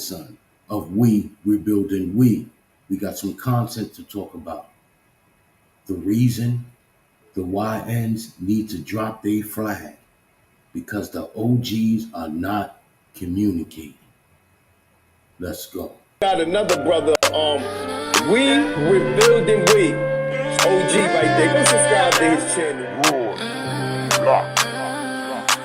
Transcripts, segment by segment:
grandson of we rebuilding we. We got some content to talk about. The reason the YNs need to drop their flag because the OGs are not communicating. Let's go. Got another brother, we rebuilding we. OG right there. Go subscribe to his channel.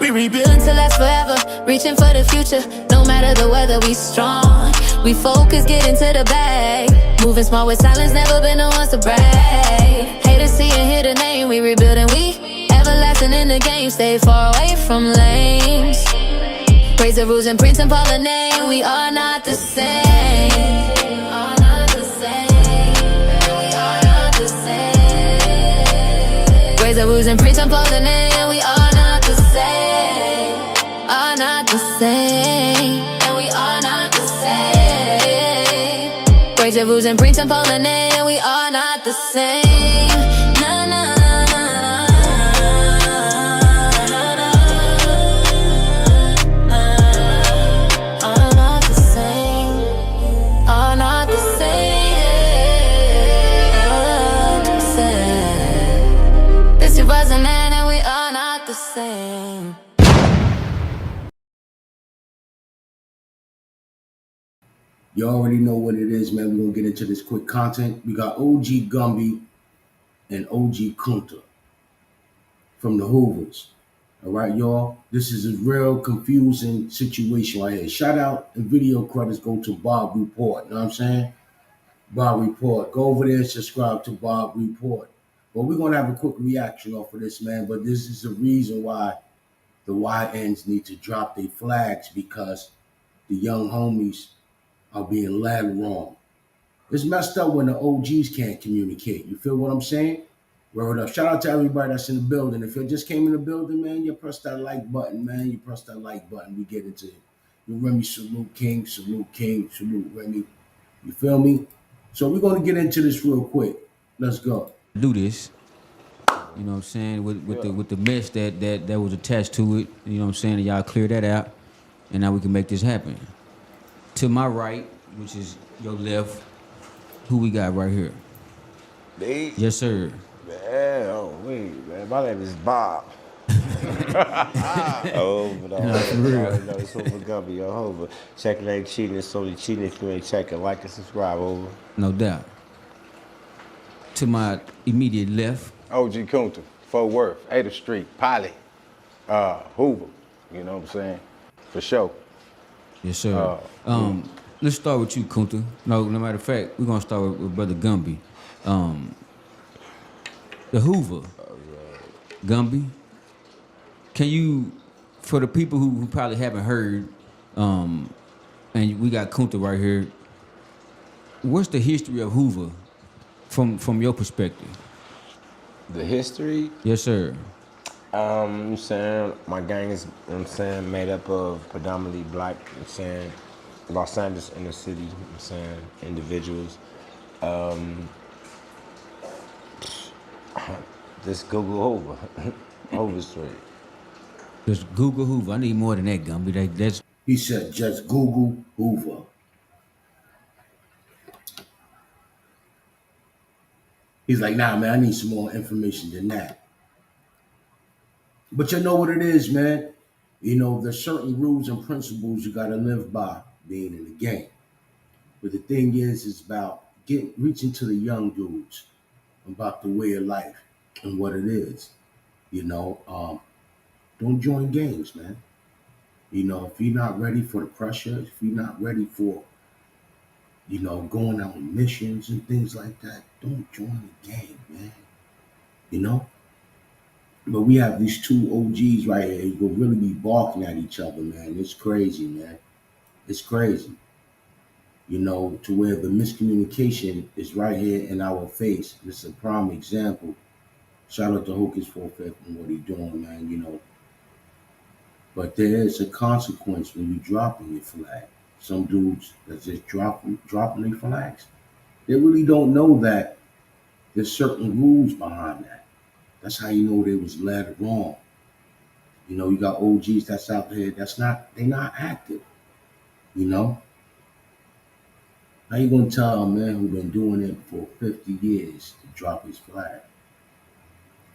We rebuilding to last forever, reaching for the future. No matter the weather, we strong. We focus, get into the bag. Moving small with silence, never been the ones to brag. Haters see and hear the name, we rebuilding, we everlasting in the game. Stay far away from lames. Raise the rules and print and call the name. We are not the same. We are not the same. We are not the same. Raise the rules and print and call the name. We are not the same. Are not the same. And we are not the same. Raise the rules and print and call the name. We are not the same. Nah, nah. You already know what it is, man. We're going to get into this quick content. We got OG Gumby and OG Kunta from the Hoovers. All right, y'all. This is a real confusing situation right here. Shout out and video credits go to Bob Report. You know what I'm saying? Bob Report. Go over there and subscribe to Bob Report. But we're going to have a quick reaction off of this, man. But this is the reason why the YNs need to drop their flags, because the young homies are being led wrong. It's messed up when the OGs can't communicate. You feel what I'm saying? Word up. Shout out to everybody that's in the building. If you just came in the building, man, you press that like button, man. You press that like button. We get into it. You Remy, salute King, salute Remy. You feel me? So we're going to get into this real quick. Let's go. Do this. You know what I'm saying? With the mess that was attached to it. You know what I'm saying? And y'all clear that out. And now we can make this happen. To my right, which is your left, who we got right here? Me? Yes, sir. Man, man. My name is Bob. But for real. No, it's over Gumby, over. Check it ain't cheating, it's only cheating if you ain't checking. Like and subscribe, over. No doubt. To my immediate left. OG Kunta, Fort Worth, 8th Street, Pilot, Hoover. You know what I'm saying? For sure. Yes, sir. Let's start with you, Kunta. No matter of fact, we're gonna start with Brother Gumby. The Hoover. Gumby. Can you, for the people who probably haven't heard, and we got Kunta right here, what's the history of Hoover from your perspective? The history? Yes, sir. I'm saying my gang is, I'm saying, made up of predominantly black, I'm saying, Los Angeles inner city, I'm saying, individuals. Just Google Hoover, Hoover Street. Just Google Hoover. I need more than that, Gumby. That's. He said, just Google Hoover. He's like, nah, man, I need some more information than that. But you know what it is, man. You know, there's certain rules and principles you got to live by being in the game. But the thing is, it's about reaching to the young dudes about the way of life and what it is. You know, don't join gangs, man. You know, if you're not ready for the pressure, if you're not ready for, you know, going out on missions and things like that, don't join the gang, man. You know? But we have these two OGs right here who will really be barking at each other, man. It's crazy, man. It's crazy. You know, to where the miscommunication is right here in our face. This is a prime example. Shout out to Hocus for Fifth and what he's doing, man, you know. But there is a consequence when you dropping your flag. Some dudes that just dropping their flags. They really don't know that there's certain rules behind that. That's how you know they was led wrong. You know, you got OGs that's out there they're not active, you know? How you gonna tell a man who been doing it for 50 years to drop his flag?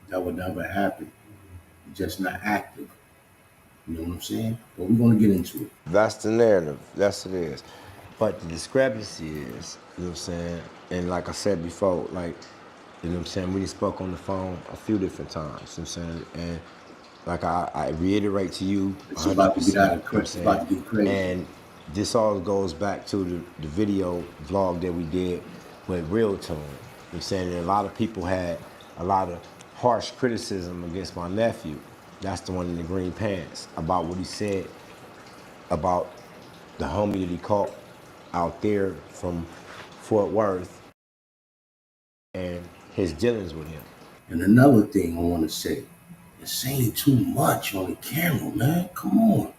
That would never happen. He's just not active. You know what I'm saying? But we're gonna get into it. That's the narrative. That's what it is. But the discrepancy is, you know what I'm saying? And like I said before, like, you know what I'm saying, we spoke on the phone a few different times, you know what I'm saying? And like I reiterate to you It's about to 100%, get you know out of what I'm it's saying? about to get crazy. And this all goes back to the video vlog that we did with Real Tune. You know what I'm saying? And a lot of people had a lot of harsh criticism against my nephew. That's the one in the green pants, about what he said about the homie that he caught out there from Fort Worth and his dealings with him. And another thing I want to say, it's saying too much on the camera, man. Come on.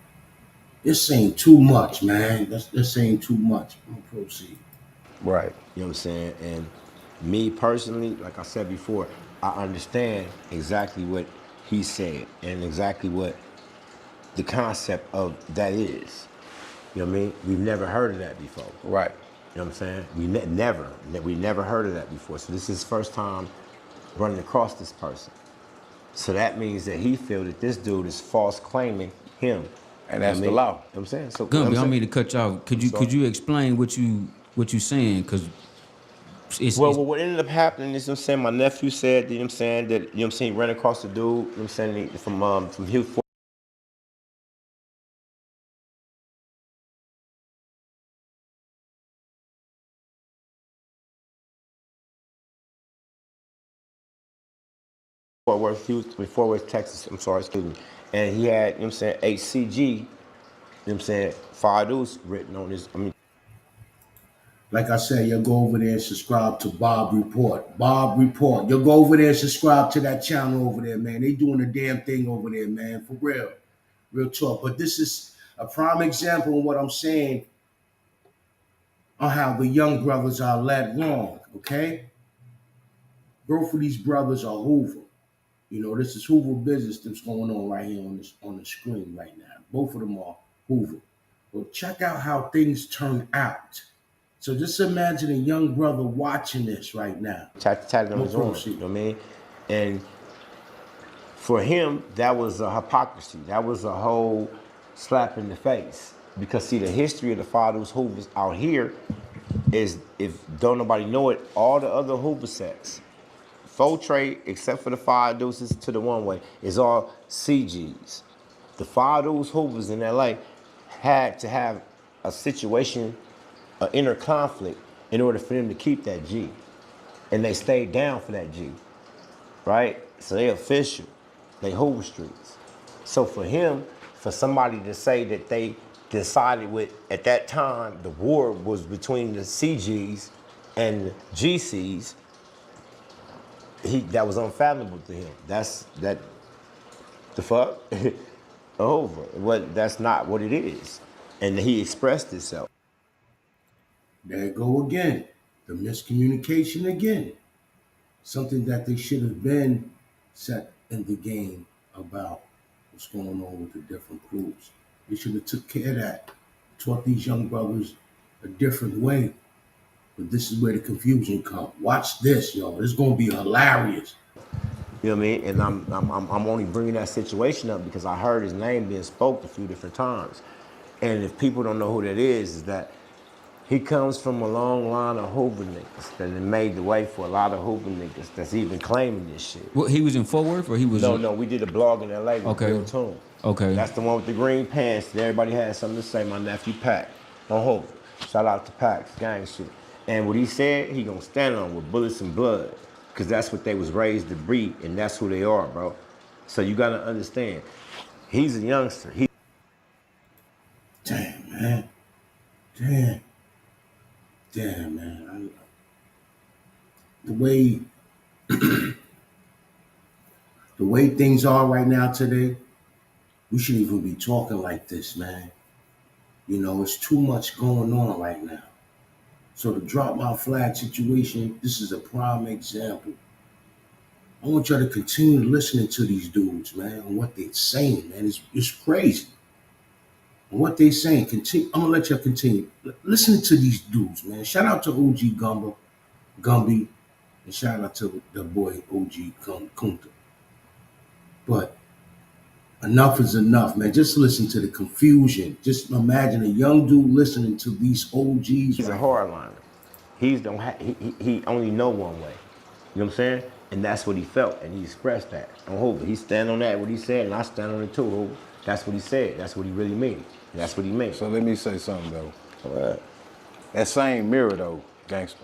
It's saying too much, man. That's saying too much. I'm gonna proceed. Right. You know what I'm saying? And me personally, like I said before, I understand exactly what he said and exactly what the concept of that is. You know what I mean? We've never heard of that before. Right. You know what I'm saying? We never heard of that before. So this is his first time running across this person. So that means that he feels that this dude is false claiming him. And that's You the know law. what I mean? You know what I'm saying? So Gumby, I don't saying? mean to cut you off. Could you explain what you saying? Because Well, what ended up happening is, you know what I'm saying, my nephew said, you know what I'm saying, that, you know what I'm saying, he ran across the dude, you know what I'm saying, from Hugh Fort Worth, Houston, Fort Worth, Texas, I'm sorry, excuse me. And he had, you know what I'm saying, HCG, you know what I'm saying, Fadoos written on his, I mean, Like I said, you'll go over there and subscribe to Bob Report. Bob Report. You'll go over there and subscribe to that channel over there, man. They doing a damn thing over there, man. For real. Real talk. But this is a prime example of what I'm saying on how the young brothers are led wrong, okay? Both of these brothers are Hoover. You know, this is Hoover business that's going on right here on the screen right now. Both of them are Hoover. But check out how things turn out. So just imagine a young brother watching this right now. tatted on No his arm, you know what I mean? And for him, that was a hypocrisy. That was a whole slap in the face. Because see, the history of the Fathers Hoovers out here is, if don't nobody know it, all the other Hoover sets, full trade, except for the five deuces to the one way, is all CGs. The five deuce Hoovers in LA had to have a situation, an inner conflict, in order for them to keep that G. And they stayed down for that G, right? So they official, they Hoover Streets. So for him, for somebody to say that they decided with, at that time, the war was between the CGs and the GCs, that was unfathomable to him. That the fuck over. That's not what it is, and he expressed himself. There you go again. The miscommunication again. Something that they should have been set in the game about what's going on with the different crews. They should have took care of that. Taught these young brothers a different way. But this is where the confusion comes. Watch this, yo. It's gonna be hilarious. You know what I mean? And I'm only bringing that situation up because I heard his name being spoke a few different times. And if people don't know who that is that he comes from a long line of Hoover niggas that have made the way for a lot of Hoover niggas that's even claiming this shit. what, he was in Fort Worth or he was No, we did a blog in LA with Okay. Real Tune. Okay. That's the one with the green pants that everybody had something to say. My nephew Pac on Hoover. Shout out to Pac's gang shit. And what he said, he gonna stand on with bullets and blood. Cause that's what they was raised to be, and that's who they are, bro. So you gotta understand, he's a youngster. Damn, man. Damn. Damn, man. The way the way things are right now today, we shouldn't even be talking like this, man. You know, it's too much going on right now. So the drop my flag situation, this is a prime example. I want y'all to continue listening to these dudes, man, and what they're saying, man. It's crazy. And what they saying, continue. I'm gonna let you continue. Listen to these dudes, man. Shout out to OG Gumby, and shout out to the boy OG Kunta. But enough is enough, man. Just listen to the confusion. Just imagine a young dude listening to these OGs He's a right here. hardliner. He only know one way. You know what I'm saying? And that's what he felt, and he expressed that on Hoover. He stand on that, what he said, and I stand on it too, Hoover. That's what he said. That's what he really meant. That's what he meant. So let me say something though. All right. That same mirror though, gangster.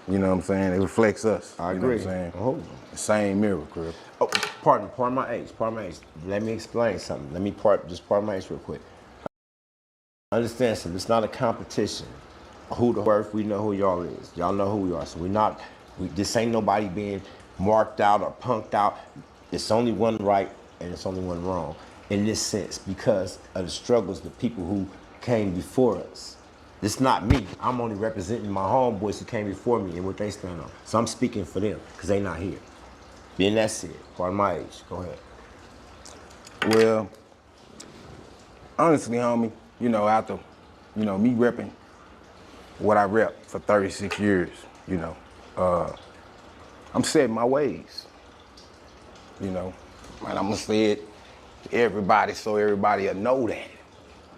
You know what I'm saying? It reflects us. I you agree. Know what I'm saying? Oh. The same mirror, Crib. Oh, pardon my age. Let me explain something. Let me pardon my age real quick. Understand something. It's not a competition. Who the worth? We know who y'all is. Y'all know who we are. So this ain't nobody being marked out or punked out. It's only one right and it's only one wrong in this sense because of the struggles, the people who came before us. It's not me. I'm only representing my homeboys who came before me and what they stand on. So I'm speaking for them because they not here. Being that's it. Pardon my age. Go ahead. Well, honestly, homie, after, me repping what I rep for 36 years, I'm setting my ways, and I'm gonna say it to everybody so everybody will know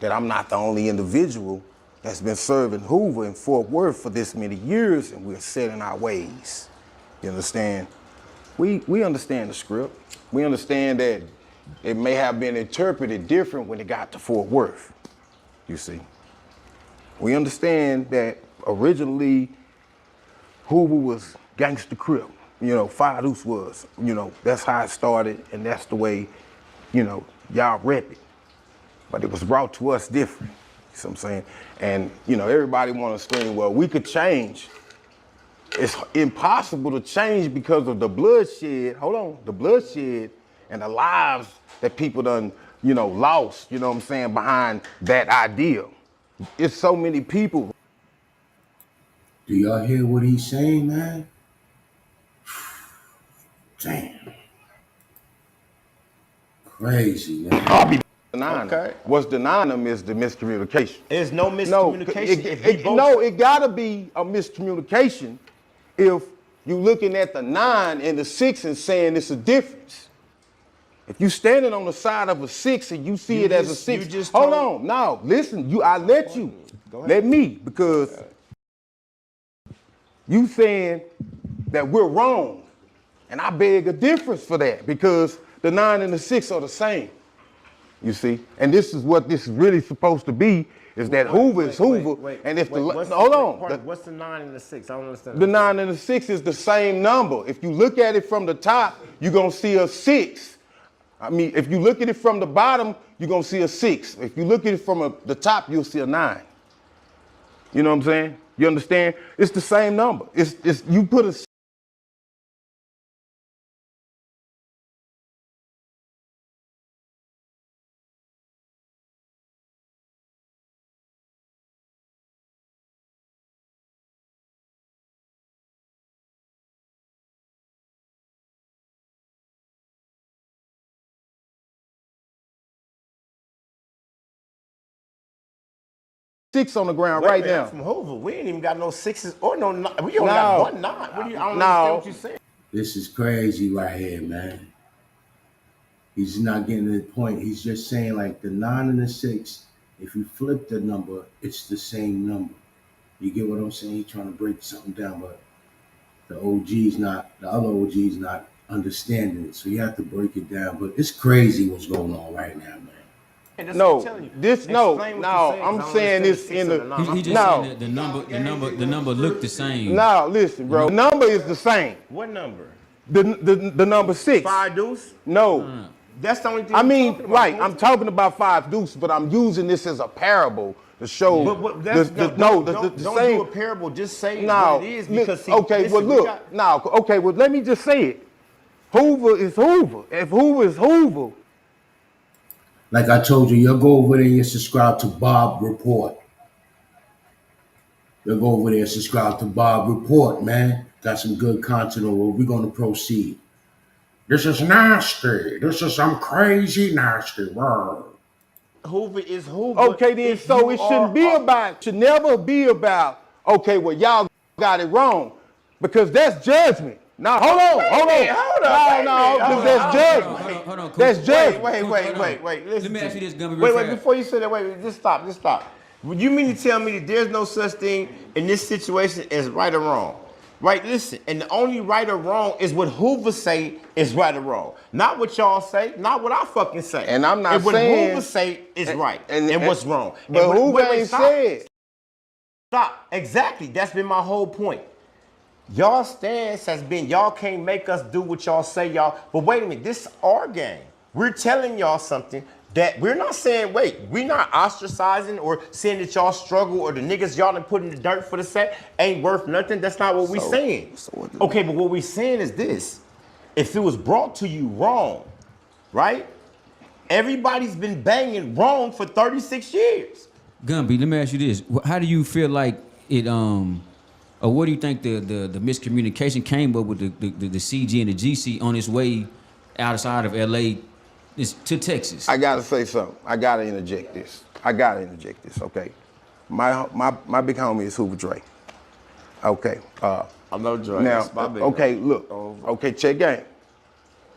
that I'm not the only individual that's been serving Hoover in Fort Worth for this many years, and we're setting our ways. You understand? We understand the script. We understand that it may have been interpreted different when it got to Fort Worth, you see. We understand that originally Hoover was gangster crip. Five Deuce was. That's how it started, and that's the way, y'all rep it. But it was brought to us different. You see what I'm saying? And, everybody want to scream, well, we could change. It's impossible to change because of the bloodshed. Hold on, the bloodshed and the lives that people done, lost, behind that ideal. It's so many people. Do y'all hear what he's saying, man? Damn. Crazy, man. Okay. What's denying them is the miscommunication. There's no miscommunication. It gotta be a miscommunication if you looking at the 9 and the 6 and saying it's a difference. If you standing on the side of a 6 and you see it as a 6, hold on, no, listen, I let you. Let me, because you saying that we're wrong. And I beg a difference for that because the 9 and the 6 are the same. You see? And this is what this is really supposed to be, is that Hoover is Hoover. And if what's the 9 and the 6? I don't understand. The 9 and the 6 is the same number. If you look at it from the top, you're gonna see a 6. I mean, if you look at it from the bottom, you're gonna see a 6. If you look at it from the top, you'll see a 9. You know what I'm saying? You understand? It's the same number. It's you put a six on the ground right now. From Hoover, we ain't even got no 6s or no 9. We only got one 9. I don't understand what you're saying. This is crazy right here, man. He's not getting to the point. He's just saying like the 9 and the 6, if you flip the number, it's the same number. You get what I'm saying? He's trying to break something down, but the other OG's not understanding it. So you have to break it down. But it's crazy what's going on right now, man. I'm saying this in the. He just saying that the number look the same. No, listen, bro. The number is the same. What number? The number 6. 5 Deuce? No. That's the only thing. I mean, right? I'm talking about 5 Deuce, but I'm using this as a parable to show. Don't same. Do a parable. Just say what it is because. Well, let me just say it. Hoover is Hoover. If Hoover is Hoover. Like I told you, you'll go over there and you subscribe to Bob Report. You'll go over there and subscribe to Bob Report, man. Got some good content over. We're going to proceed. This is nasty. This is some crazy nasty word. Hoover is Hoover. Okay, then if so you it shouldn't be about, should never be about, okay, well, y'all got it wrong. Because that's judgment. Now, hold on. No, because that's judgment. Hold on, That's Coach. judgment. Wait. Listen Let me to ask you this, Gumby, real Wait, fast. before you say that, just stop. You mean to tell me that there's no such thing in this situation as right or wrong? Right, listen, and the only right or wrong is what Hoover say is right or wrong. Not what y'all say, not what I fucking say. And I'm not what saying- Hoover say is right, and what's wrong. But And Hoover ain't stop. said. Stop. Exactly. That's been my whole point. Y'all stance has been y'all can't make us do what y'all say y'all. But wait a minute, this is our game. We're telling y'all something that we're not saying, wait, we're not ostracizing or saying that y'all struggle or the niggas y'all done put in the dirt for the set ain't worth nothing. That's not what we saying. Okay, but what we saying is this. If it was brought to you wrong, right? Everybody's been banging wrong for 36 years. Gumby, let me ask you this: how do you feel like it? Or what do you think the miscommunication came up with the CG and the GC on its way outside of LA to Texas? I gotta say something. I gotta interject this. Okay. My big homie is Hoover Dre. Okay. I know Dre. Now, That's my big okay, homie. look. Okay, check game.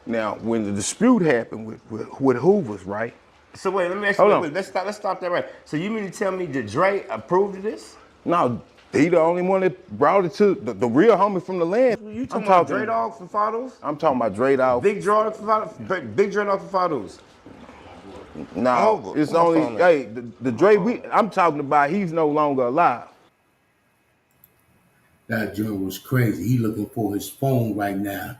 Now, when the dispute happened with Hoover's, right? So wait, let me ask Hold you. on. Wait, let's stop that right. So you mean to tell me that Dre approved of this? No, he the only one that brought it to the real homie from the land. You talking about Dre Dog from Fados? I'm talking about Dre Dog. Big Dre Dog from Fados? Big Dre Dog from Fados? No, Oh, it's my only, phone hey, the Dre I'm talking about, he's no longer alive. That joint was crazy. He looking for his phone right now.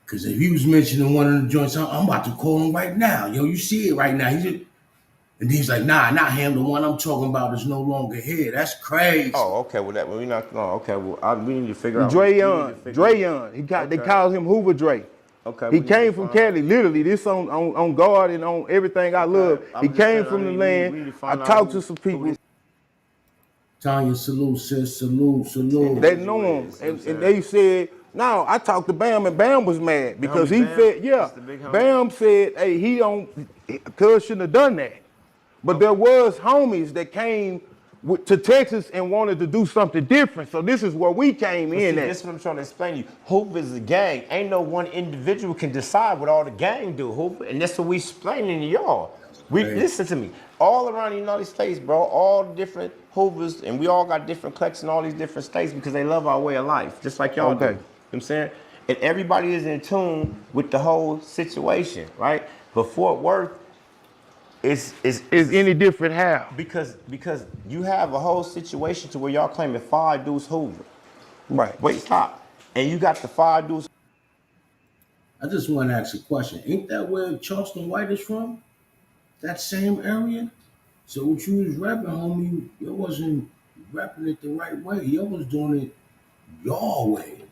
Because if he was mentioning one of the joints, I'm about to call him right now. Yo, you see it right now. And he's like, nah, not him. The one I'm talking about is no longer here. That's crazy. Oh, okay. Well, we not. No, okay. Well, we need to figure out. Dre Young. They called him Hoover Dre. Okay. He came from Cali, literally. This on guard and on everything I love. He came from the land. I talked to some people. Tanya, salute, sis, salute. They know him, and they said, no, I talked to Bam, and Bam was mad because he said, Bam said, hey, cuz shouldn't have done that. But there was homies that came to Texas and wanted to do something different. So this is where we came in at. This is what I'm trying to explain to you. Hoover is a gang. Ain't no one individual can decide what all the gang do, Hoover. And that's what we explaining to y'all. Listen to me. All around the United States, bro, all the different Hoovers, and we all got different collects in all these different states because they love our way of life, just like y'all do. You know what I'm saying? And everybody is in tune with the whole situation, right? But Fort Worth is any different how? Because you have a whole situation to where y'all claiming 5 dudes Hoover. Right. Wait, stop. And you got the 5 dudes. I just want to ask a question. Ain't that where Charleston White is from? That same area? So what you was rapping, homie, you wasn't rapping it the right way. You was doing it your way.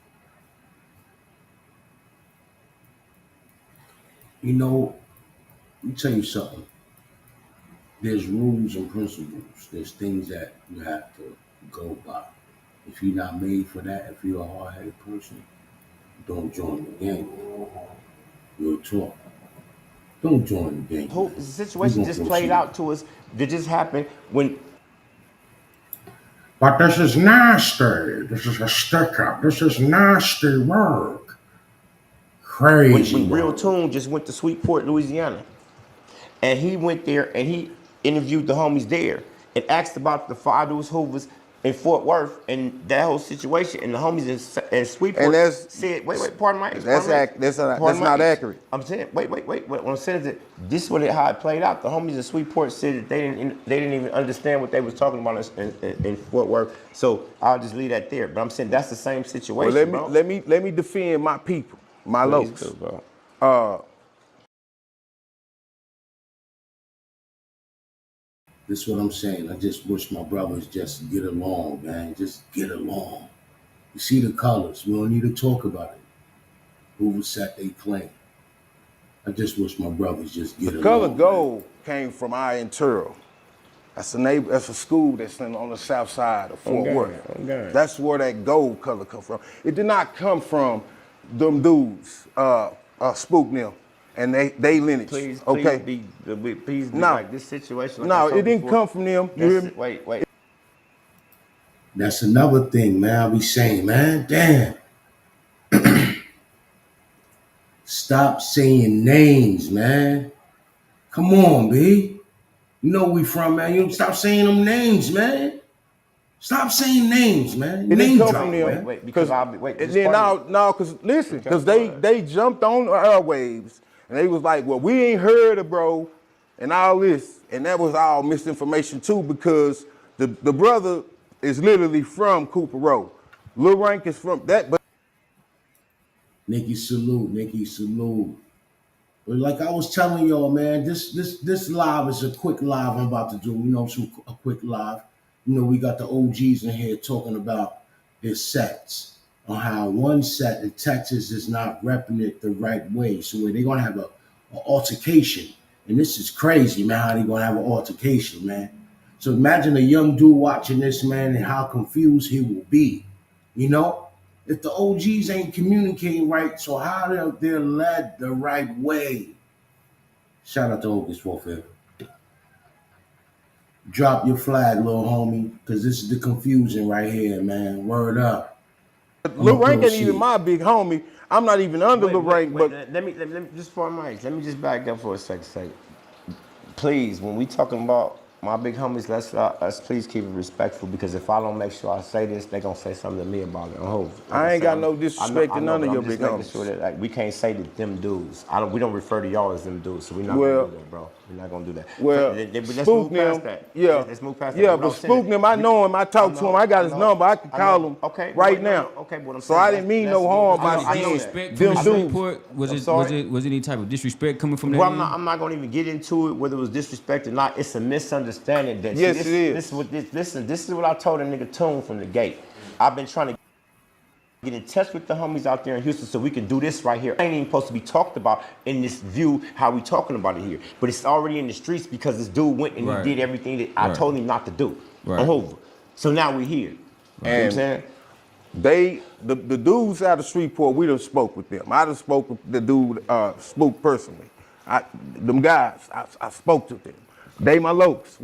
You know, let me tell you something. There's rules and principles. There's things that you have to go by. If you're not made for that, if you're a hard-headed person, don't join the gang. Real talk. Don't join the gang. The situation just played out to us. That just happened when. But this is nasty. This is a stick-up. This is nasty work. Crazy When Real work. Tune just went to Sweetport, Louisiana. And he went there and he interviewed the homies there and asked about the 5 dudes Hoovers in Fort Worth and that whole situation. And the homies in Sweetport said, wait, pardon my. That's not accurate. I'm saying, wait. What I'm saying is that this is how it played out. The homies in Sweetport said that they didn't even understand what they was talking about in Fort Worth. So I'll just leave that there. But I'm saying that's the same situation. Well, let me defend my people, my locals. This is what I'm saying. I just wish my brothers just get along, man. Just get along. You see the colors. We don't need to talk about it. Hoover sat they claim. I just wish my brothers just get along. Color Gold came from Iron That's a school that's on the south side of Fort Worth. That's where that gold color come from. It did not come from them dudes, Spook Nil and they lineage. Please okay. Please be No. like this situation. Like No, I told it didn't before, come from them. You hear me? Wait. That's another thing, man. I be saying, man, damn. Stop saying names, man. Come on, B. You know where we from, man. You stop saying them names, man. Stop saying names, man. It didn't Name come drop, from man. them. Wait, because I'll be wait. And then because listen, because they jumped on the airwaves and they was like, well, we ain't heard of bro, and all this, and that was all misinformation too, because the brother is literally from Cooper Road. Lil Rank is from that, but Nikki salute, Nikki salute. But like I was telling y'all, man, this live is a quick live I'm about to do. You know, a quick live. You know, we got the OGs in here talking about their sets on how one set in Texas is not repping it the right way. So they're gonna have an altercation, and this is crazy, man. How they gonna have an altercation, man? So imagine a young dude watching this, man, and how confused he will be. You know, if the OGs ain't communicating right, so how they're led the right way? Shout out to August 4th. Drop your flag, little homie, because this is the confusion right here, man. Word up. Lil Rank ain't even my big homie. I'm not even under Lil Rank, but let me just for a minute. Let me just back up for a second. Please, when we talking about my big homies, let's please keep it respectful, because if I don't make sure I say this, they gonna say something to me about it. I ain't got no disrespect to none of your big homies. Sure that, like, we can't say that them dudes. We don't refer to y'all as them dudes, so we're not gonna do that, bro. We're not gonna do that. Well, let's move past that. Yeah, let's move past that. Yeah, but Spook them, I know him. I talk to him. I got his number. I can call him right now. Okay, what I'm so I didn't mean no harm by saying them dudes. Was any type of disrespect coming from that? Well, I'm not gonna even get into it whether it was disrespect or not. It's a misunderstanding. That yes, it is. This is what I told a nigga Tune from the gate. I've been trying to get in touch with the homies out there in Houston so we can do this right here. It ain't even supposed to be talked about in this view how we talking about it here. But it's already in the streets because this dude went and he did everything that I told him not to do. So now we're here. And you know what I'm saying? The dudes out of Shreveport, we done spoke with them. I done spoke with the dude, Spook personally. Them guys, I spoke to them. They my lokes.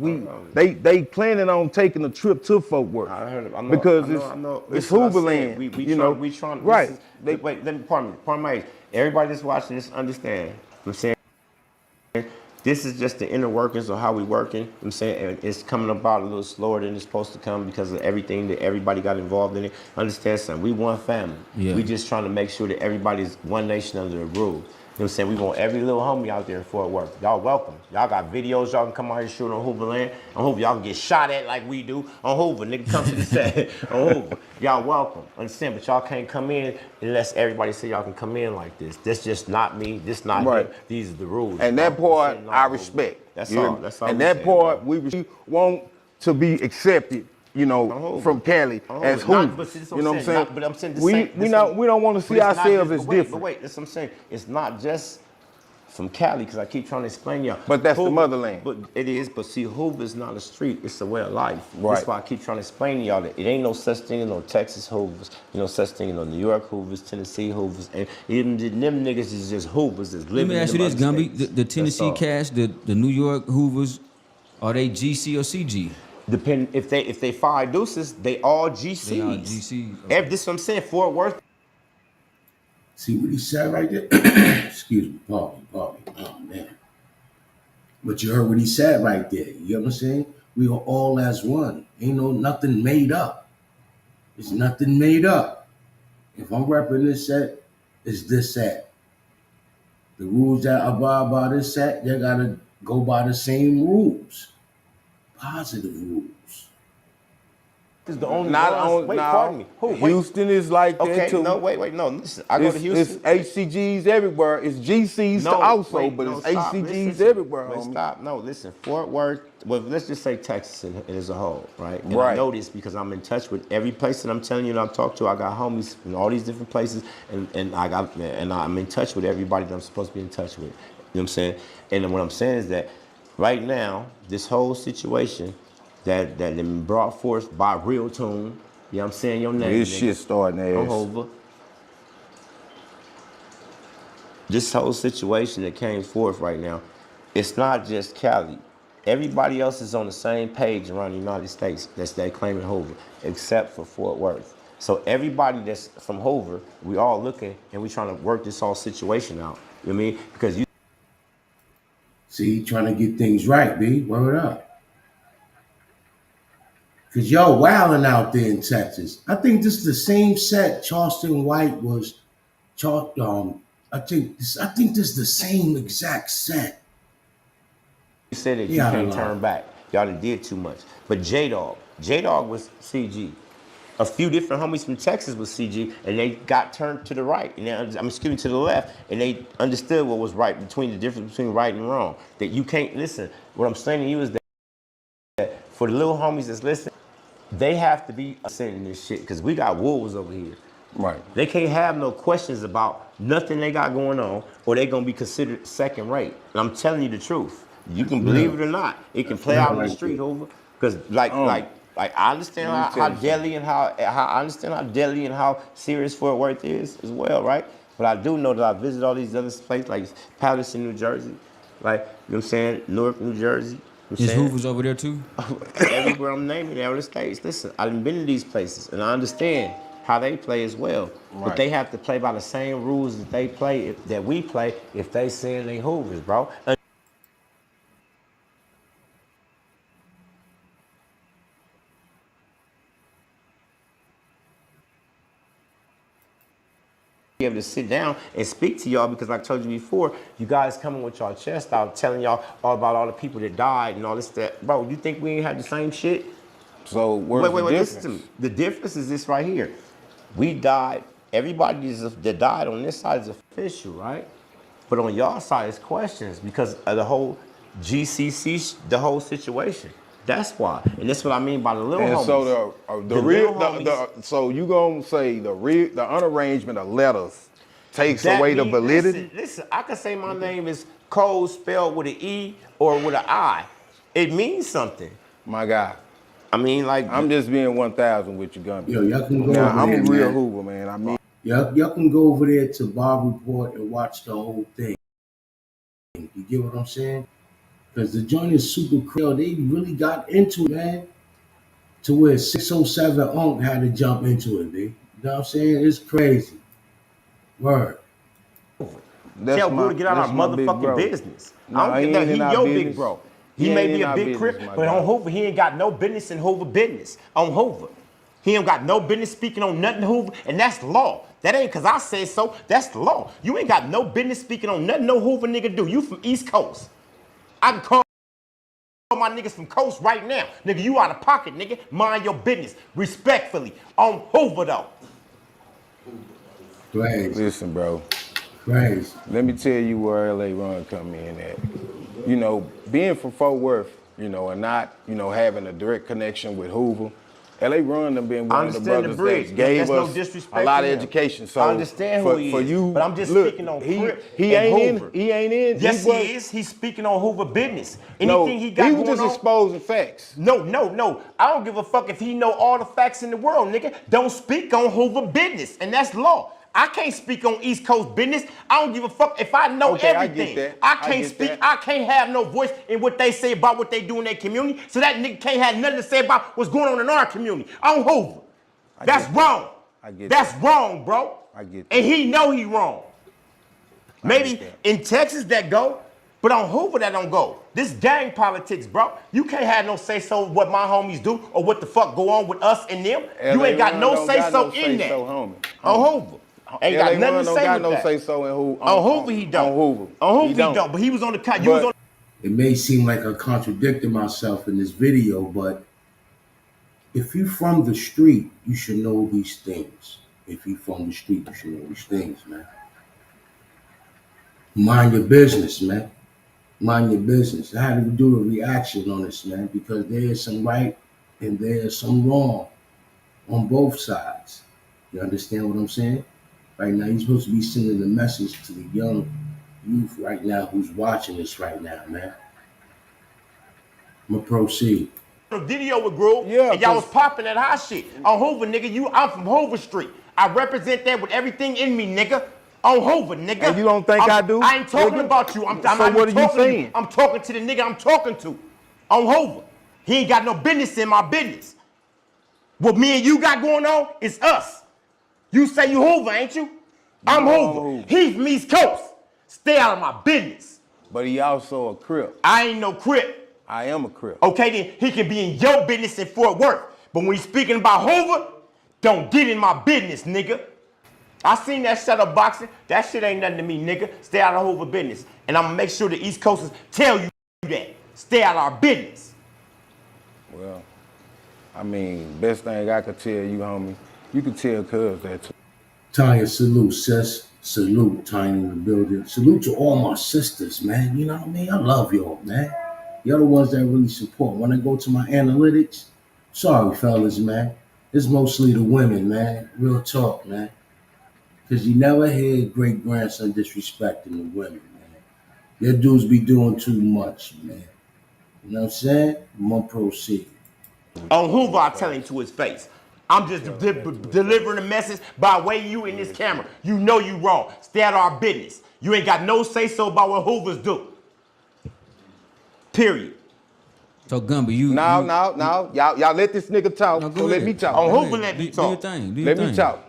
They planning on taking a trip to Fort Worth. I heard it. Because it's Hooverland. We trying. Right. Wait, let me pardon me. Everybody that's watching this understand. I'm saying this is just the inner workings of how we working. I'm saying it's coming about a little slower than it's supposed to come because of everything that everybody got involved in it. Understand something? We one family. Yeah. We just trying to make sure that everybody's one nation under the rule. You know what I'm saying? We want every little homie out there in Fort Worth. Y'all welcome. Y'all got videos y'all can come out here shoot on Hooverland. On Hoover, y'all can get shot at like we do. On Hoover, nigga, come to the set. On Hoover, y'all welcome. Understand? But y'all can't come in unless everybody say y'all can come in like this. This just not me. This not him. These are the rules. And that part I respect. That's all. That's all. And that part we want to be accepted. You know, from Cali as who? You know what I'm saying? But I'm saying we don't want to see ourselves as different. But wait, that's what I'm saying. It's not just from Cali, because I keep trying to explain y'all. But that's the motherland. But it is. But see, Hoover is not a street. It's a way of life. Right. That's why I keep trying to explain to y'all that it ain't no such thing as no Texas Hoovers. You know, such thing as no New York Hoovers, Tennessee Hoovers, and even them niggas is just Hoovers that's living. Let me ask you this, Gumby: the Tennessee cast, the New York Hoovers, are they GC or CG? Depend if they fire deuces, they all GCs. They all GCs. Okay. This is what I'm saying. Fort Worth. See what he said right there? Excuse me, pardon me. Oh man. But you heard what he said right there. You know what I'm saying? We are all as one. Ain't nothing made up. It's nothing made up. If I'm repping this set, it's this set. The rules that abide by this set, they gotta go by the same rules. Positive rules. Is the only pardon me. Houston is like that too. No, wait, no. Listen, I go to Houston. It's HCGs everywhere. It's GCs but it's HCGs everywhere. Stop. No, listen. Fort Worth. Well, let's just say Texas as a whole, right? And right. I know this because I'm in touch with every place that I'm telling you that I'm talking to. I got homies in all these different places, and I'm in touch with everybody that I'm supposed to be in touch with. You know what I'm saying? And what I'm saying is that right now, this whole situation that been brought forth by Real Tune, you know what I'm saying, your name. This shit starting ass. Over. this whole situation that came forth right now, it's not just Cali. Everybody else is on the same page around the United States that's they claiming Hoover, except for Fort Worth. So everybody that's from Hoover, we all looking and we trying to work this whole situation out. You know what I mean? Because you See, trying to get things right, B. Word up. Because y'all wilding out there in Texas. I think this is the same set Charleston White was. I think this is the same exact set. said that you Yeah, can't turn back. Y'all done did too much. But J-Dog was CG. A few different homies from Texas was CG, and they got turned to the right, and to the left, and they understood what was right between the difference between right and wrong. That you can't listen. What I'm saying to you is that for the little homies that's listening, they have to be sending this shit because we got wolves over here. Right. They can't have no questions about nothing they got going on, or they gonna be considered second rate. And I'm telling you the truth. You can believe it or not. It can play out in the street, over. Because like I understand how deadly and how I understand how deadly and how serious Fort Worth is as well, right? But I do know that I visit all these other places like Patterson, New Jersey, like you know what I'm saying, Newark, New Jersey. Is Hoover's over there too? Everywhere I'm naming, every states. Listen, I've been to these places and I understand how they play as well. Right. But they have to play by the same rules that they play, that we play, if they saying they Hoovers, bro. Be able to sit down and speak to y'all because like I told you before, you guys coming with y'all chest out, telling y'all all about all the people that died and all this stuff. Bro, you think we ain't had the same shit? So where's the difference? Listen to me. The difference is this right here. We died. Everybody that died on this side is official, right? But on y'all side, it's questions because of the whole GCC, the whole situation. That's why, and that's what I mean by the little homies. And so so you gonna say the unarrangement of letters takes away the validity? Listen, I can say my name is Cole spelled with an E or with an I. It means something. My guy. I mean, like I'm just being 1,000 with you, Gumby. Yo, y'all can go Now, over I'm there, a real man. Hoover, man. I mean, Y'all can go over there to Bob Report and watch the whole thing. You get what I'm saying? Because the joint is super cool. They really got into it, man. To where 607 Unk had to jump into it, B. You know what I'm saying? It's crazy. Word. Tell Boo to get out of our motherfucking business. I don't care that he your big bro. He may be a big crip, but on Hoover, he ain't got no business in Hoover business. On Hoover. He ain't got no business speaking on nothing Hoover, and that's law. That ain't because I said so. That's the law. You ain't got no business speaking on nothing no Hoover nigga do. You from East Coast. I can call my niggas from Coast right now. Nigga, you out of pocket, nigga. Mind your business. Respectfully. On Hoover, though. Crazy. listen, bro. Crazy. Let me tell you where LA Run come in at. You know, being from Fort Worth, you know, and not, you know, having a direct connection with Hoover, LA Run done been one of the brothers that gave us a lot of education. So I understand who he is, you, but I'm just speaking on Crip he and Hoover. He ain't in. Yes, he is. He's speaking on Hoover business. Anything he got he was going just on, exposing facts. No. I don't give a fuck if he know all the facts in the world, nigga. Don't speak on Hoover business, and that's law. I can't speak on East Coast business. I don't give a fuck if I know everything. I can't speak. I can't have no voice in what they say about what they do in their community. So that nigga can't have nothing to say about what's going on in our community. On Hoover. That's wrong. That's wrong, bro. I get that. And he know he wrong. Maybe in Texas that go, but on Hoover that don't go. This gang politics, bro. You can't have no say so what my homies do or what the fuck go on with us and them. You ain't got no say so in that. On Hoover. Ain't got nothing to say with that. No say so in who. On Hoover he don't. On Hoover. On Hoover he don't. But he was on the. It may seem like I contradicted myself in this video, but if you from the street, you should know these things. If you from the street, you should know these things, man. Mind your business, man. Mind your business. I had to do a reaction on this, man, because there is some right and there is some wrong on both sides. You understand what I'm saying? Right now, you're supposed to be sending a message to the young youth right now who's watching this right now, man. I'm gonna proceed. A video with Groove, and y'all was popping that hot shit. On Hoover, nigga, I'm from Hoover Street. I represent that with everything in me, nigga. On Hoover, nigga. And you don't think I do? I ain't talking nigga? about you. I'm So not what are even you talking to saying? I'm talking to the nigga I'm talking to. On Hoover. He ain't got no business in my business. What me and you got going on is us. You say you Hoover, ain't you? I'm Hoover. He's from East Coast. Stay out of my business. But he also a Crip. I ain't no Crip. I am a Crip. Okay, then he can be in your business in Fort Worth. But when he's speaking about Hoover, don't get in my business, nigga. I seen that shut up boxing. That shit ain't nothing to me, nigga. Stay out of Hoover business. And I'm gonna make sure the East Coasters tell you that. Stay out of our business. Well, I mean, best thing I could tell you, homie, you can tell Cuz that too. Tanya, salute, sis. Salute, Tanya in the building. Salute to all my sisters, man. You know what I mean? I love y'all, man. You're the ones that really support. When I go to my analytics, sorry, fellas, man. It's mostly the women, man. Real talk, man. Because you never hear great-grandson disrespecting the women, man. Your dudes be doing too much, man. You know what I'm saying? I'm gonna proceed. On Hoover, I tell him to his face. I'm just delivering a message by way you in this camera. You know you wrong. Stay out of our business. You ain't got no say-so about what Hoovers do. Period. So Gumby, you No. Y'all let this nigga talk. No, So go let ahead. me talk. On Hoover, let me Do your talk. thing. Do your Let thing. me talk.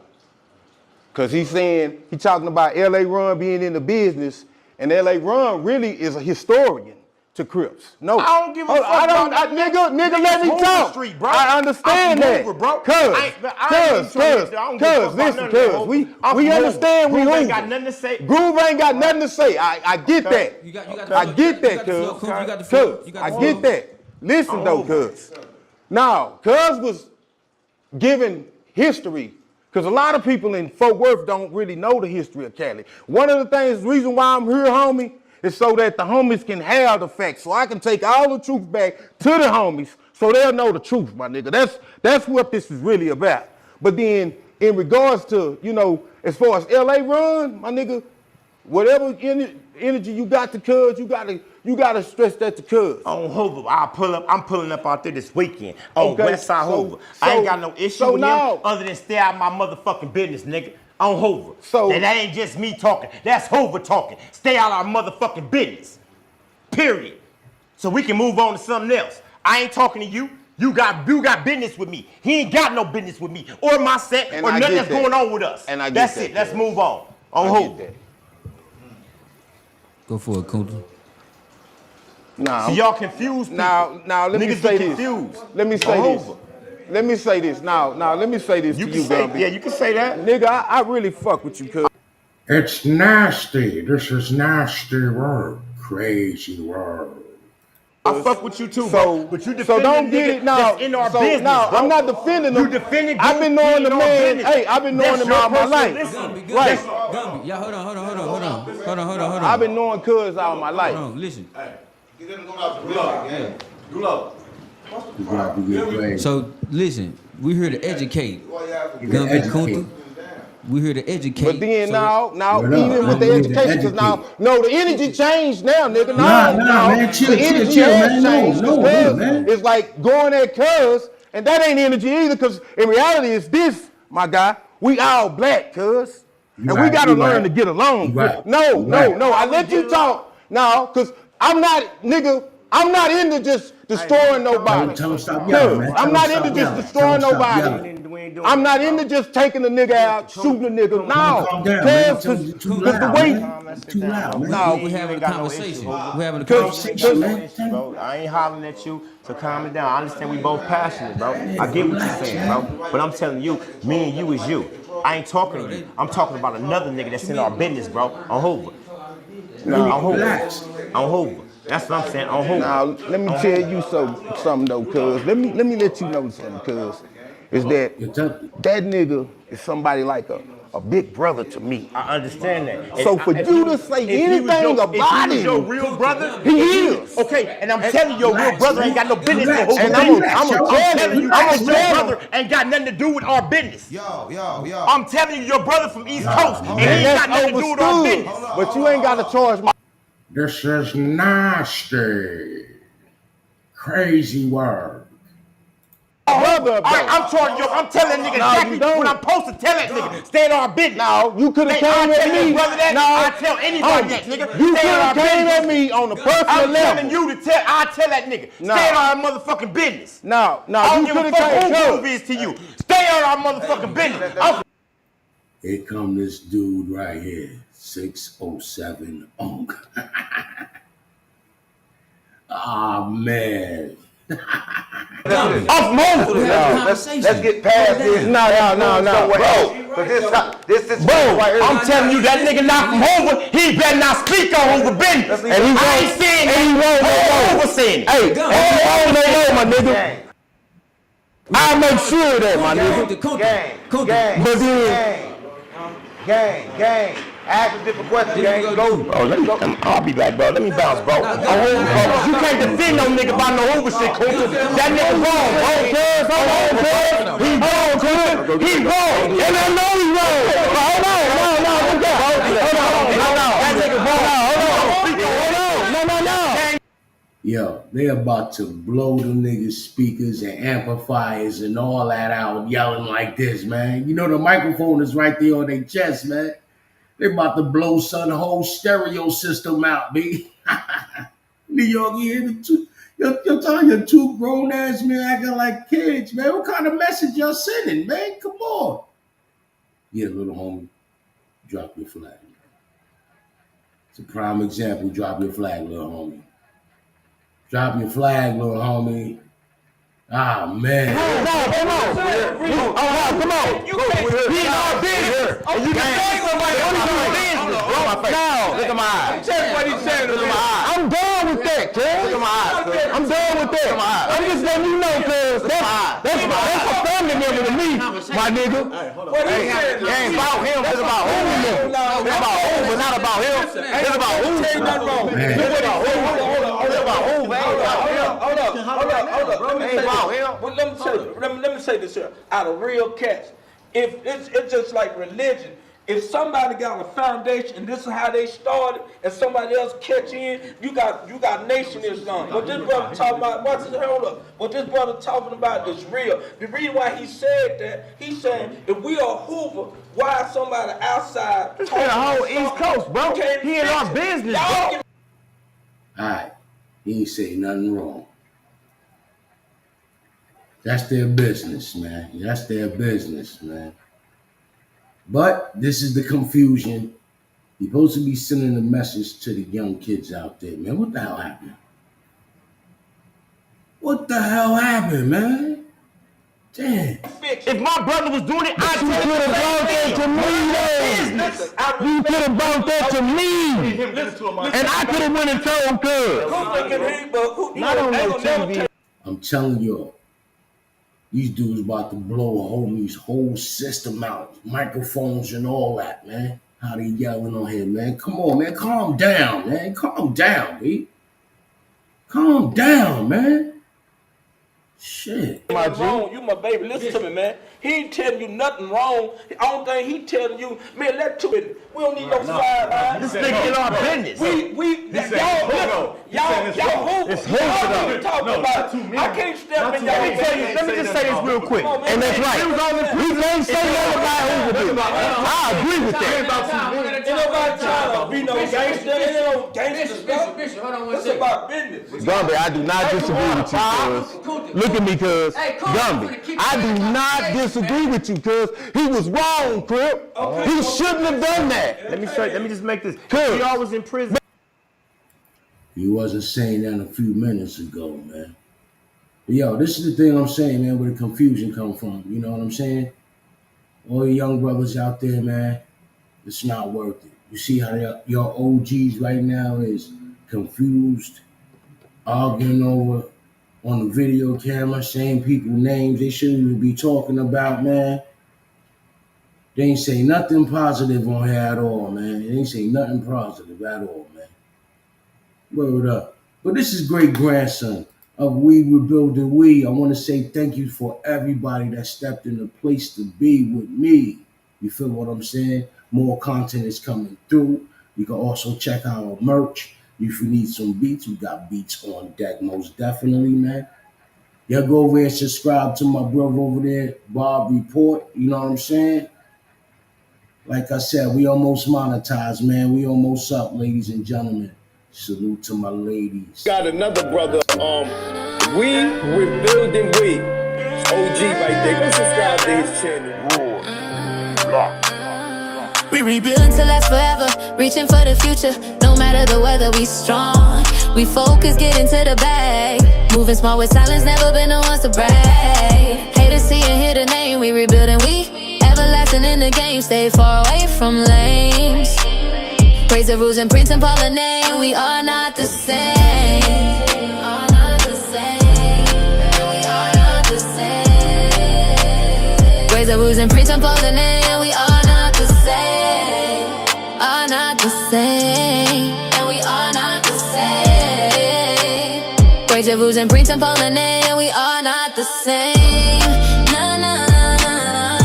Cause he's saying, he talking about L.A. Ron being in the business, and L.A. Ron really is a historian to Crips. No. I don't give a fuck about about that. nigga, let me Hoover talk. Street, bro. I understand I'm from that. Hoover, bro. We understand we Groove ain't Hoover. got nothing to say. Groove ain't got nothing to say. I get that. You got I the get floor. that, You got the floor, cuz. Coop. You got the floor. You got I the get floor. that. Listen though, cuz. Now, cuz was giving history, because a lot of people in Fort Worth don't really know the history of Cali. One of the things, the reason why I'm here, homie, is so that the homies can have the facts, so I can take all the truth back to the homies, so they'll know the truth, my nigga. That's what this is really about. But then, in regards to, you know, as far as LA run, my nigga, whatever energy you got to cuz, you gotta stress that to cuz. On Hoover, I'm pulling up out there this weekend on Okay, West Side so- Hoover. I ain't so- got no issue so with now- him other than stay out my motherfucking business, nigga. On Hoover. So- that ain't just me talking. That's Hoover talking. Stay out our motherfucking business. Period. So we can move on to something else. I ain't talking to you. You got business with me. He ain't got no business with me or my set And or I nothing get that's that. going on with us. And I get that's that, it. Let's cuz. move on. On I Hoover. get that. Go for it, Kunta. So y'all confused people. Now let me Niggas say get this. confused. Let me say On this. Hoover. Let me say this. Now let me say this You to can you, say, Gumby. yeah, you can say that. Nigga, I really fuck with you, cuz. It's nasty. This is nasty work. Crazy work. I fuck with you too, So- bro. But you so defending don't a get nigga it now. that's in our So business, now, bro. I'm not defending him. You defending I've been Groove, knowing he the in our man. business. Hey, I've been knowing That's him your all my life. personal Gumby, Right. Gumby. Yeah, hold on. I've been knowing cuz all my life. Hold on, listen. You got to get brave. So listen, we're here to educate. Get Gumby, educated. Kunta. We're here to educate. But then So now Word up. even with the I'm here to education, because now, educate. no, the energy changed now, nigga. Nah, Now, man, chill, the chill, energy chill, has man. No, changed, no, because man. it's like going at cuz, and that ain't energy either, because in reality, it's this, my guy. We all black, cuz. You And we right, gotta you learn right. to get along. You right, No, you no, right. no. I let you talk now, because I'm not, nigga, I'm not into just destroying nobody. Tell him stop yelling, man. Cuz, Tell I'm him not stop into just yelling. destroying Tell him stop nobody. yelling. I'm not into just taking a nigga out, shooting a nigga. No, Calm down, man. cuz, Tell him you're too the loud, way, man. Too loud, man. No, we're having a conversation. We're having a Cause- conversation. cause- Bro, I ain't hollering at you, so calm it down. I understand we both passionate, bro. I get what you're saying, bro. But I'm telling you, me and you is you. I ain't talking to you. I'm talking about another nigga that's in our business, bro. On Hoover. On Hoover. Relax. On Hoover. That's what I'm saying. On Hoover. now let me tell you something though, cuz. Let me let you know something, cuz. Is that You tell- that nigga is somebody like a big brother to me. I understand that. So for you to say anything about if he was your him, real brother, he is. Okay, and I'm telling you, your real Relax, brother man. ain't got no business with Relax, Hoover. and man. I'm Relax, yo. telling you, Relax, your man. brother ain't got nothing to do with our business. Yo. I'm telling you, your brother from East Coast, and he and ain't that's got nothing to do with our overstood. business. But you ain't gotta charge my This is nasty. Crazy work. brother, I'm telling nigga exactly what I'm supposed to tell that nigga. Stay in our business. No, you could have came at me. Brother that. No, I tell anybody that nigga. You could have came at me on the personal I'm level. telling you to tell. I tell that nigga. Stay in our motherfucking business. No, I don't you give a could fuck have who came. move is to you. Stay on our motherfucking business. Here come this dude right here, 607 Unk. Ah, man. Off move. Let's get past this. No, Bro, this I'm telling you, that nigga not from Hoover. He better not speak on Hoover business. And he I ain't saying that. he won't no more. Hoover saying it. Hey, and he won't no more, my nigga. I'll make sure of that, my nigga. Gang. Ask a different question, gang. Go. I'll be back, bro. Let me bounce, bro. You can't defend no nigga by no Hoover shit, Kunta. That nigga wrong, bro. He wrong, Kunta. He wrong. And I know he wrong. Hold on. That nigga wrong. No. Yo, they about to blow the niggas' speakers and amplifiers and all that out, yelling like this, man. You know the microphone is right there on their chest, man. They about to blow son whole stereo system out, B. New York, you're telling your two grown ass men acting like kids, man. What kind of message y'all sending, man? Come on. Yeah, little homie, drop your flag. It's a prime example. Drop your flag, little homie. Drop your flag, little homie. Ah, man. Come on. You can't be in our business. You can say somebody else's business, bro. Look at my eyes. Tell me what he said. Look at my eyes. I'm done with that, cuz. Look at my eyes. I'm done with that. I'm just letting you know, cuz. That's a family member to me, my nigga. What he said? It ain't about him. It's about who. It's about who, but not about him. It's about who. It's about who. It's about who, man. Hold up. It ain't about him. Well, let me say this here. Out of real cats, if it's just like religion. If somebody got a foundation and this is how they started, and somebody else catch in, you got Nation Islam. What this brother talking about? What this brother talking about is real. The reason why he said that, he's saying if we are Hoover, why is somebody outside? This is the whole East Coast, bro. He in our business, bro. All right, he ain't say nothing wrong. That's their business, man. That's their business, man. But this is the confusion. You're supposed to be sending a message to the young kids out there, man. What the hell happened? What the hell happened, man? Damn. If my brother was doing it, I'd You could have brought that to me, though. You could have brought that to me. And I could have went and told cuz. Not on no TV. I'm telling y'all, these dudes about to blow a homie's whole system out. Microphones and all that, man. How they yelling on here, man. Come on, man. Calm down, man. Calm down, B. Calm down, man. Shit. Wrong. You my baby. Listen to me, man. He ain't telling you nothing wrong. The only thing he telling you, man, let to it. We don't need no sideline. This nigga in our business. Y'all It's who talking about? I can't step in y'all. Let me just say this real quick. And that's right. We can't say nothing about Hoover. I agree with that. Ain't nobody trying to be no gangster. Ain't no gangster stuff. It's about business. Gumby, I do not disagree with you, cuz. Look at me, cuz. Gumby, I do not disagree with you, cuz. He was wrong, Crip. He shouldn't have done that. Let me just make this. Cuz. Y'all was in prison. You wasn't saying that a few minutes ago, man. But yo, this is the thing I'm saying, man, where the confusion come from. You know what I'm saying? All the young brothers out there, man, it's not worth it. You see how your OGs right now is confused, arguing over on the video camera, saying people names they shouldn't even be talking about, man. They ain't say nothing positive on here at all, man. They ain't say nothing positive at all, man. Word up. But this is great grandson of We Rebuilding We. I want to say thank you for everybody that stepped in the place to be with me. You feel what I'm saying? More content is coming through. You can also check out our merch. If you need some beats, we got beats on deck, most definitely, man. Y'all go over and subscribe to my brother over there, Bob Report. You know what I'm saying? Like I said, we almost monetized, man. We almost up, ladies and gentlemen. Salute to my ladies. Got another brother, we building we. OG right there. Go subscribe to his channel. We rebuilding to last forever, reaching for the future. No matter the weather, we strong. We focus, get into the bag. Moving small with silence, never been the ones to brag. Haters see and hear the name, we rebuilding, we everlasting in the game. Stay far away from lames. Raise the rules and print and Paul a name. We are not the same. We are not the same. We are not the same. Raise the rules and print and Paul a name. We are not the same. Are not the same. And we are not the same. Raise the rules and print and Paul a name. We are not the same. Na na na na na.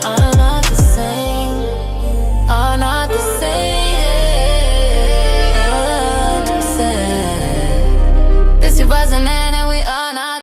Are not the same. Are not the same. This your buzzing.